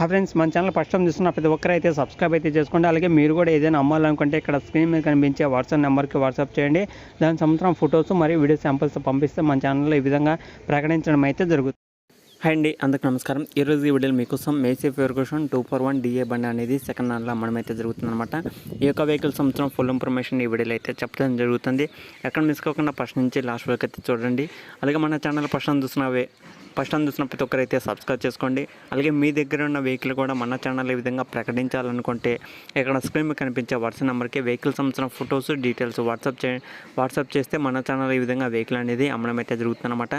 Friends, మన channel first time చూస్తున్న ప్రతి ఒక్కరు అయితే సబ్స్క్రైబ్ అయితే చేసుకోండి. అలాగే మీరు కూడా ఏదైనా అమ్మాలనుకుంటే ఇక్కడ స్క్రీన్ మీద కనిపించే వాట్సాప్ నెంబర్కి వాట్సాప్ చేయండి. దాని సంవత్సరం ఫొటోస్ మరియు వీడియో శాంపిల్స్ పంపిస్తే మన ఛానల్లో ఈ విధంగా ప్రకటించడం అయితే జరుగుతుంది. హాయ్ అండి, అందరికీ నమస్కారం. ఈరోజు ఈ వీడియోలో మీకోసం మేసీ ఫెర్గుసన్ 241 DA బండి అనేది సెకండ్ హ్యాండ్లో అమ్మడమైతే జరుగుతుందన్నమాట. ఈ యొక్క వెహికల్ సంవత్సరం ఫుల్ ఇన్ఫర్మేషన్ ఈ వీడియోలో అయితే చెప్పడం జరుగుతుంది. ఎక్కడ మిస్ కాకుండా ఫస్ట్ నుంచి లాస్ట్ వరకు అయితే చూడండి. అలాగే మన ఛానల్ ఫస్ట్ టైం చూసిన ప్రతి ఒక్కరైతే సబ్స్క్రైబ్ చేసుకోండి. అలాగే మీ దగ్గర ఉన్న వెహికల్ కూడా మన ఛానల్ ఈ విధంగా ప్రకటించాలనుకుంటే ఇక్కడ స్క్రీన్ మీద కనిపించే వాట్సాప్ నెంబర్కి వెహికల్ సంబంధించిన ఫొటోస్ డీటెయిల్స్ వాట్సాప్ చేస్తే మన ఛానల్ ఈ విధంగా వెహికల్ అనేది అమ్మడం అయితే జరుగుతుందన్నమాట.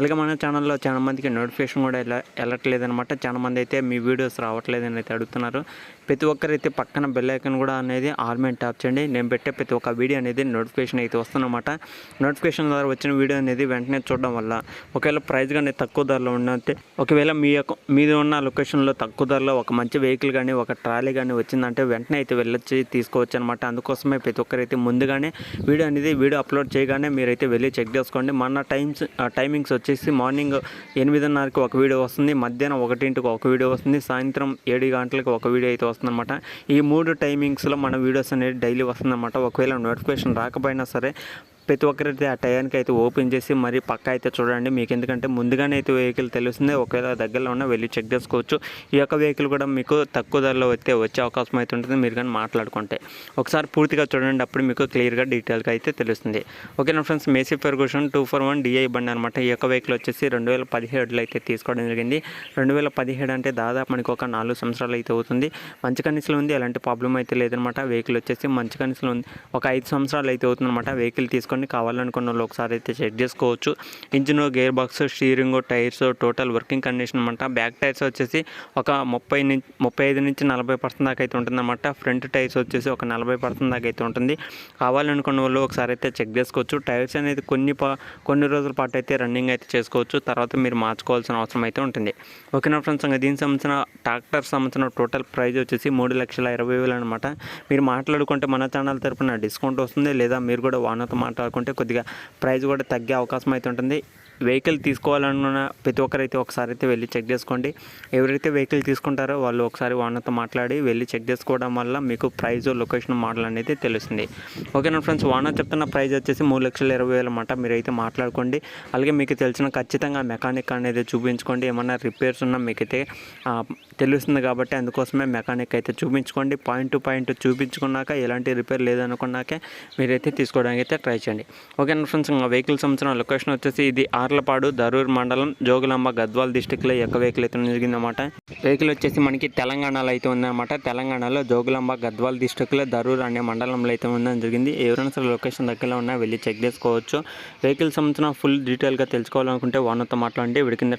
అలాగే మన ఛానల్లో చాలా మందికి నోటిఫికేషన్ కూడా వెళ్ళట్లేదన్నమాట. చాలా మంది అయితే మీ వీడియోస్ రావట్లేదని అయితే అడుగుతున్నారు. ప్రతి ఒక్కరైతే పక్కన బెల్ ఐకాన్ కూడా అనేది ఆల్ మీద ట్యాప్ చేయండి. నేను పెట్టే ప్రతి ఒక్క వీడియో అనేది నోటిఫికేషన్ అయితే వస్తుందన్నమాట. నోటిఫికేషన్ ద్వారా వచ్చిన వీడియో అనేది వెంటనే చూడడం వల్ల ఒకవేళ ప్రైస్ కానీ తక్కువ ధరలో ఉన్నట్టే, ఒకవేళ మీది ఉన్న లొకేషన్లో తక్కువ ధరలో ఒక మంచి వెహికల్ కానీ ఒక ట్రాలీ కానీ వచ్చిందంటే వెంటనే అయితే వెళ్ళొచ్చి తీసుకోవచ్చు అనమాట. అందుకోసమే ప్రతి ఒక్కరైతే ముందుగానే వీడియో అప్లోడ్ చేయగానే మీరైతే వెళ్ళి చెక్ చేసుకోండి. మన టైమింగ్స్ వచ్చేసి మార్నింగ్ 8:30కి ఒక వీడియో వస్తుంది, మధ్యాహ్నం 1ంటికి ఒక వీడియో వస్తుంది, సాయంత్రం 7 గంటలకు ఒక వీడియో అయితే వస్తుందన్నమాట. ఈ 3 టైమింగ్స్లో మన వీడియోస్ అనేది డైలీ వస్తుందన్నమాట. ఒకవేళ నోటిఫికేషన్ రాకపోయినా సరే ప్రతి ఒక్కరైతే ఆ టైంకి అయితే ఓపెన్ చేసి మరి పక్క అయితే చూడండి. మీకు ఎందుకంటే ముందుగానే అయితే వెహికల్ తెలుస్తుంది. ఒకవేళ దగ్గరలో ఉన్న వెళ్ళి చెక్ చేసుకోవచ్చు. ఈ యొక్క వెహికల్ కూడా మీకు తక్కువ ధరలో వచ్చే అవకాశం అయితే ఉంటుంది మీరు కానీ మాట్లాడుకుంటే. ఒకసారి పూర్తిగా చూడండి, అప్పుడు మీకు క్లియర్గా డీటెయిల్గా అయితే తెలుస్తుంది. ఓకేనా ఫ్రెండ్స్, మేసీ ఫెర్గుసన్ 241 DA బండి అనమాట. ఈ యొక్క వెహికల్ వచ్చేసి 2017లో అయితే తీసుకోవడం జరిగింది. 2017 అంటే దాదాపు మనకి ఒక 4 సంవత్సరాలు అయితే అవుతుంది. మంచి కండిషన్లో ఉంది, ఎలాంటి ప్రాబ్లం అయితే లేదనమాట. వెహికల్ వచ్చేసి మంచి కండిషన్లో ఉంది. ఒక 5 సంవత్సరాలు అయితే అవుతుందన్నమాట. వెహికల్ తీసుకొని కావాలనుకున్న వాళ్ళు ఒకసారి అయితే చెక్ చేసుకోవచ్చు. Engine, gear box, steering, tyres total working condition అనమాట. బ్యాక్ టైర్స్ వచ్చేసి ఒక 35 నుంచి 40% దాకా అయితే ఉంటుందన్నమాట. ఫ్రంట్ టైర్స్ వచ్చేసి ఒక 40% దాకా అయితే ఉంటుంది. కావాలనుకున్న వాళ్ళు ఒకసారి అయితే చెక్ చేసుకోవచ్చు. టైర్స్ అనేది కొన్ని రోజుల పాటు అయితే రన్నింగ్ అయితే చేసుకోవచ్చు. తర్వాత మీరు మార్చుకోవాల్సిన అవసరం అయితే ఉంటుంది. ఓకేనా ఫ్రెండ్స్, దీనికి సంబంధించిన ట్రాక్టర్ సంబంధించిన టోటల్ ప్రైస్ వచ్చేసి 3,20,000 అనమాట. మీరు మాట్లాడుకుంటే మన ఛానల్ తరపున డిస్కౌంట్ వస్తుంది, లేదా మీరు కూడా ఓనర్తో మాట్లాడుకుంటే కొద్దిగా ప్రైస్ కూడా తగ్గే అవకాశం అయితే ఉంటుంది. వెహికల్ తీసుకోవాలనుకున్న ప్రతి ఒక్కరైతే ఒకసారి అయితే వెళ్ళి చెక్ చేసుకోండి. ఎవరైతే వెహికల్ తీసుకుంటారో వాళ్ళు ఒకసారి ఓనర్తో మాట్లాడి వెళ్ళి చెక్ చేసుకోవడం వల్ల మీకు ప్రైస్, లొకేషన్, మోడల్ అనేది తెలుస్తుంది. ఓకేనా ఫ్రెండ్స్, ఓనర్ చెప్తున్న ప్రైస్ వచ్చేసి 3,20,000 అనమాట. మీరైతే మాట్లాడుకోండి. అలాగే మీకు తెలిసిన ఖచ్చితంగా మెకానిక్ అనేది చూపించుకోండి. ఏమన్నా రిపేర్స్ ఉన్నా మీకైతే తెలుస్తుంది కాబట్టి అందుకోసమే మెకానిక్ అయితే చూపించుకోండి. పాయింట్ టు పాయింట్ చూపించుకున్నాక ఎలాంటి రిపేర్ లేదనుకున్నాకే మీరైతే తీసుకోవడానికి అయితే ట్రై చేయండి. ఓకేనా ఫ్రెండ్స్, వెహికల్ సంబంధించిన లొకేషన్ వచ్చేసి ఇది ఆర్లపాడు, దరూర్ మండలం, జోగులాంబ, గద్వాల్ డిస్టిక్లో ఈ యొక్క వెహికల్ అయితే జరిగిందన్నమాట. వెహికల్ వచ్చేసి మనకి తెలంగాణలో అయితే ఉందన్నమాట. తెలంగాణలో జోగులాంబ, గద్వాల్ డిస్టిక్లో దరూర్ అనే మండలంలో అయితే ఉందని జరిగింది. ఎవరైనా సరే లొకేషన్ దగ్గరలో ఉన్నా వెళ్ళి చెక్ చేసుకోవచ్చు. వెహికల్ సంబంధించిన ఫుల్ డీటెయిల్గా తెలుసుకోవాలనుకుంటే ఓనర్తో మాట్లాడండి. వీడి కింద